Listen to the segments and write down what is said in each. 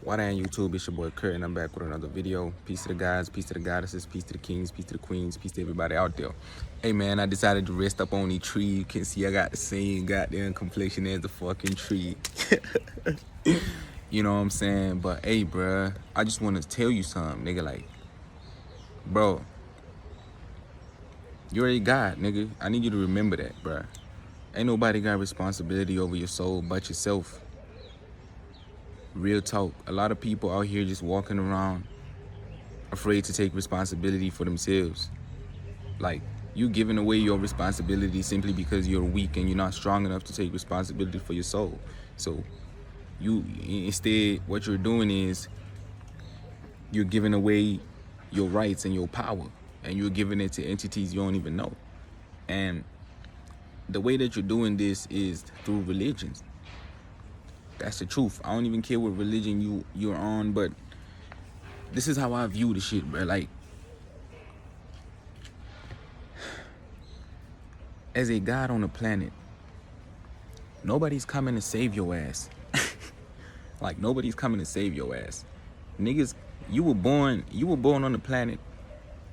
What on YouTube? It's your boy Kurt, and I'm back with another video. Peace to the guys, peace to the goddesses, peace to the kings, peace to the queens, peace to everybody out there. Hey man, I decided to rest up on the tree. You can see I got the same goddamn complexion as the fucking tree. You know what I'm saying? But hey, bruh, I just want to tell you something, nigga. Like, bro, you're a God, nigga. I need you to remember that, bruh. Ain't nobody got responsibility over your soul but yourself. Real talk. A lot of people out here just walking around afraid to take responsibility for themselves. Like, you giving away your responsibility simply because you're weak and you're not strong enough to take responsibility for your soul. So you instead, what you're doing is you're giving away your rights and your power, and you're giving it to entities you don't even know. And the way that you're doing this is through religions. That's the truth. I don't even care what religion you're on, but this is how I view the shit, bro. Like, as a God on the planet, nobody's coming to save your ass. Like, nobody's coming to save your ass. Niggas, you were born on the planet,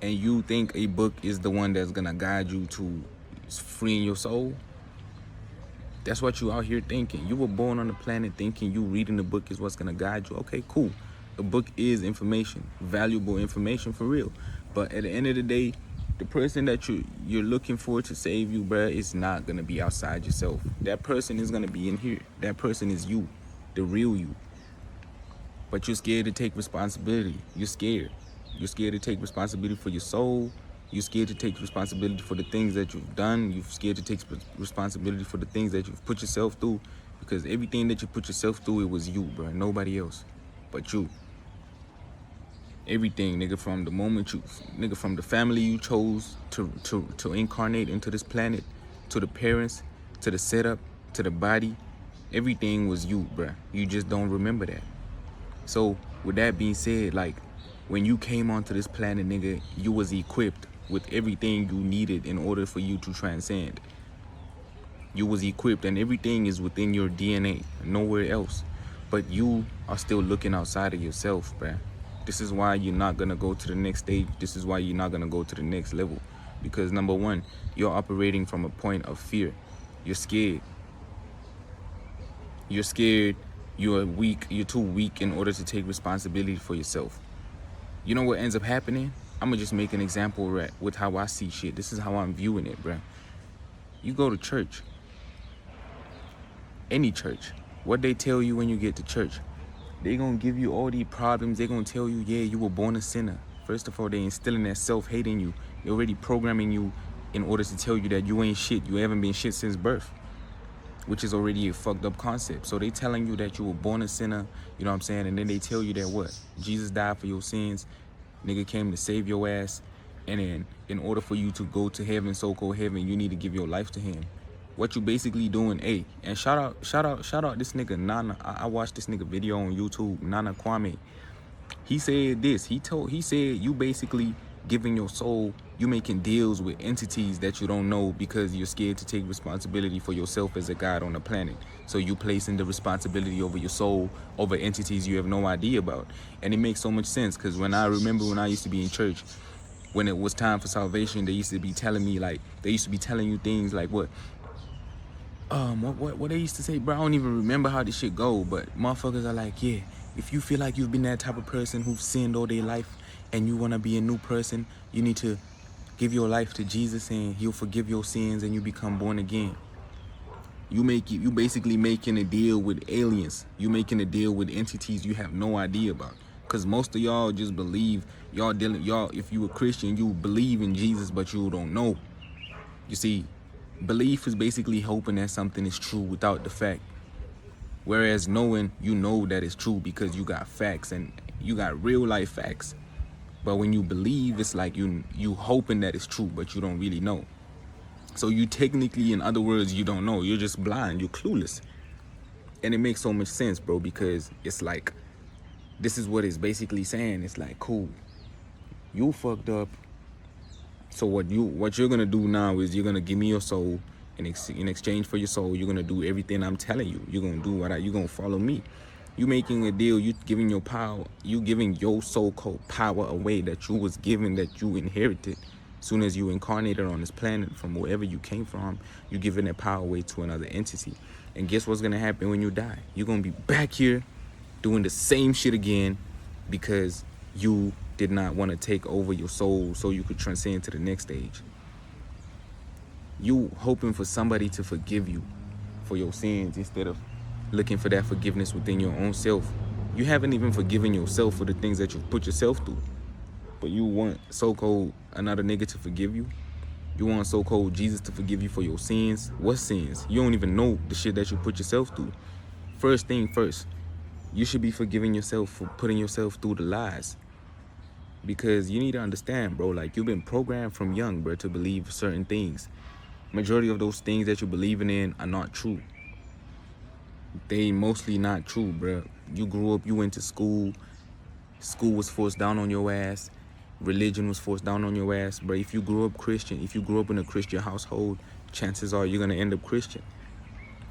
and you think a book is the one that's gonna guide you to freeing your soul? That's what you out here thinking. You were born on the planet thinking you reading the book is what's gonna guide you. Okay, cool. The book is information, valuable information for real. But at the end of the day, the person that you're looking for to save you, bruh, is not gonna be outside yourself. That person is gonna be in here. That person is you, the real you. But you're scared to take responsibility. You're scared. You're scared to take responsibility for your soul. You're scared to take responsibility for the things that you've done. You're scared to take responsibility for the things that you've put yourself through. Because everything that you put yourself through, it was you, bro. Nobody else but you. Everything, nigga, from the moment from the family you chose to incarnate into this planet, to the parents, to the setup, to the body, everything was you, bro. You just don't remember that. So with that being said, like, when you came onto this planet, nigga, you was equipped with everything you needed in order for you to transcend. You was equipped, and everything is within your DNA, nowhere else. But you are still looking outside of yourself, bruh. This is why you're not gonna go to the next stage. This is why you're not gonna go to the next level. Because number one, you're operating from a point of fear. You're scared. You're scared. You're weak. You're too weak in order to take responsibility for yourself. You know what ends up happening? I'm gonna just make an example with how I see shit. This is how I'm viewing it, bruh. You go to church. Any church. What they tell you when you get to church? They gonna give you all these problems. They gonna tell you, yeah, you were born a sinner. First of all, they instilling that self-hate in you. They're already programming you in order to tell you that you ain't shit. You haven't been shit since birth, which is already a fucked up concept. So they telling you that you were born a sinner, you know what I'm saying? And then they tell you that what? Jesus died for your sins. Nigga came to save your ass. And then in order for you to go to heaven, so-called heaven, you need to give your life to him. What you basically doing, and shout out this nigga Nana. I watched this nigga video on YouTube, Nana Kwame. He said this. He said you basically giving your soul, you making deals with entities that you don't know because you're scared to take responsibility for yourself as a God on the planet. So you placing the responsibility over your soul over entities you have no idea about. And it makes so much sense, because when I used to be in church, when it was time for salvation, they used to be telling me, like, they used to be telling you things like what they used to say, bro. I don't even remember how this shit go, but motherfuckers are like, yeah, if you feel like you've been that type of person who've sinned all their life and you want to be a new person, you need to give your life to Jesus and he'll forgive your sins and you become born again. You basically making a deal with aliens. You making a deal with entities you have no idea about. Cause most of y'all just believe, if you a Christian, you believe in Jesus, but you don't know. You see, belief is basically hoping that something is true without the fact. Whereas knowing, you know that it's true because you got facts and you got real life facts. But when you believe, it's like you hoping that it's true, but you don't really know. So you technically, in other words, you don't know. You're just blind. You're clueless. And it makes so much sense, bro, because it's like, this is what it's basically saying. It's like, cool, you fucked up. So what you're gonna do now is you're gonna give me your soul, and in exchange for your soul, you're gonna do everything I'm telling you. You're gonna do you're gonna follow me. You making a deal, you giving your power, you giving your so-called power away that you was given, that you inherited. Soon as you incarnated on this planet from wherever you came from, you giving that power away to another entity. And guess what's gonna happen when you die? You're gonna be back here doing the same shit again because you did not want to take over your soul so you could transcend to the next stage. You hoping for somebody to forgive you for your sins instead of looking for that forgiveness within your own self. You haven't even forgiven yourself for the things that you put yourself through. But you want so-called another nigga to forgive you? You want so-called Jesus to forgive you for your sins? What sins? You don't even know the shit that you put yourself through. First thing first, you should be forgiving yourself for putting yourself through the lies. Because you need to understand, bro, like you've been programmed from young, bro, to believe certain things. Majority of those things that you're believing in are not true. They mostly not true, bro. You grew up, you went to school. School was forced down on your ass. Religion was forced down on your ass, bro. If you grew up Christian, if you grew up in a Christian household, chances are you're gonna end up Christian.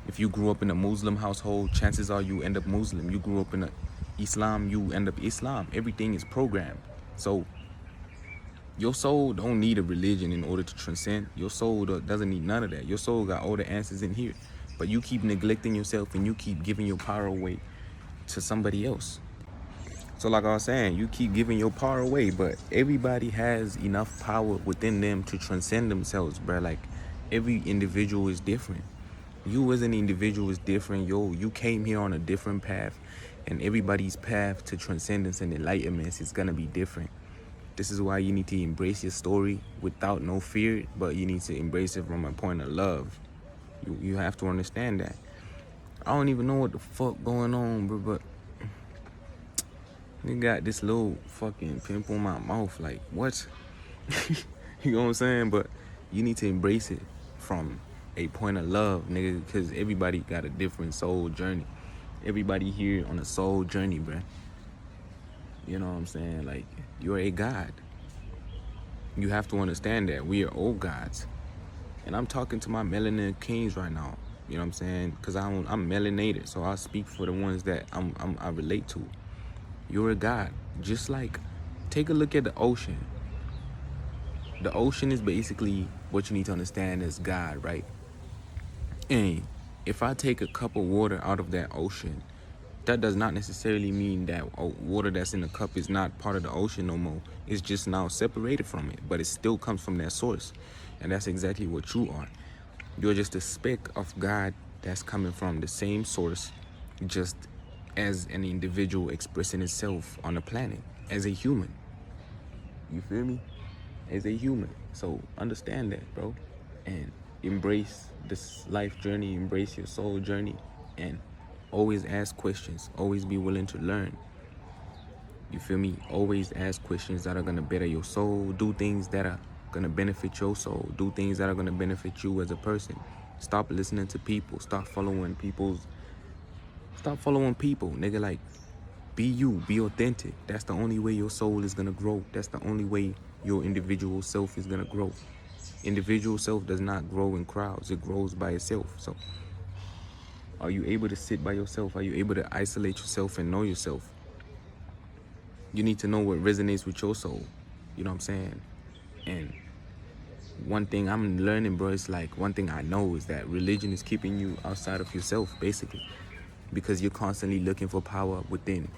If you grew up in a Muslim household, chances are you end up Muslim. You grew up in Islam, you end up Islam. Everything is programmed. So your soul don't need a religion in order to transcend. Your soul doesn't need none of that. Your soul got all the answers in here. But you keep neglecting yourself and you keep giving your power away to somebody else. So like I was saying, you keep giving your power away, but everybody has enough power within them to transcend themselves, bro. Like every individual is different. You as an individual is different. You came here on a different path, and everybody's path to transcendence and enlightenment is gonna be different. This is why you need to embrace your story without no fear, but you need to embrace it from a point of love. You have to understand that. I don't even know what the fuck going on, bro, but you got this little fucking pimple on my mouth. Like, what? You know what I'm saying? But you need to embrace it from a point of love, nigga, because everybody got a different soul journey. Everybody here on a soul journey, bruh. You know what I'm saying? Like, you're a god. You have to understand that we are all gods. And I'm talking to my melanin kings right now. You know what I'm saying? Because I'm melanated, so I speak for the ones that I relate to. You're a god. Just like, take a look at the ocean. The ocean is basically what you need to understand as God, right? And if I take a cup of water out of that ocean, that does not necessarily mean that water that's in the cup is not part of the ocean no more. It's just now separated from it, but it still comes from that source. And that's exactly what you are. You're just a speck of God that's coming from the same source, just as an individual expressing itself on the planet, as a human. You feel me? As a human. So understand that, bro. And embrace this life journey, embrace your soul journey, and always ask questions. Always be willing to learn. You feel me? Always ask questions that are gonna better your soul. Do things that are gonna benefit your soul. Do things that are gonna benefit you as a person. Stop listening to people. Stop following people, nigga. Like, be you, be authentic. That's the only way your soul is gonna grow. That's the only way your individual self is gonna grow. Individual self does not grow in crowds. It grows by itself. So are you able to sit by yourself? Are you able to isolate yourself and know yourself? You need to know what resonates with your soul. You know what I'm saying? And one thing I'm learning, bro, is like, one thing I know is that religion is keeping you outside of yourself, basically. Because you're constantly looking for power within.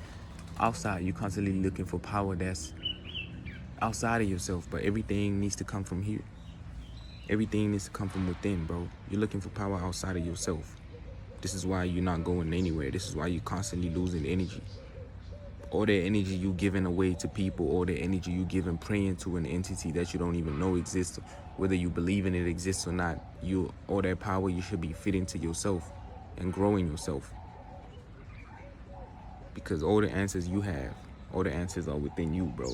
Outside, you're constantly looking for power that's outside of yourself. But everything needs to come from here. Everything needs to come from within, bro. You're looking for power outside of yourself. This is why you're not going anywhere. This is why you're constantly losing energy. All that energy you giving away to people, all the energy you giving praying to an entity that you don't even know exists, whether you believe in it exists or not, all that power you should be fitting to yourself and growing yourself. Because all the answers you have, all the answers are within you, bro.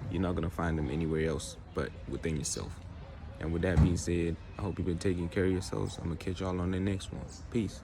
You're not gonna find them anywhere else but within yourself. And with that being said, I hope you've been taking care of yourselves. I'm gonna catch y'all on the next one. Peace.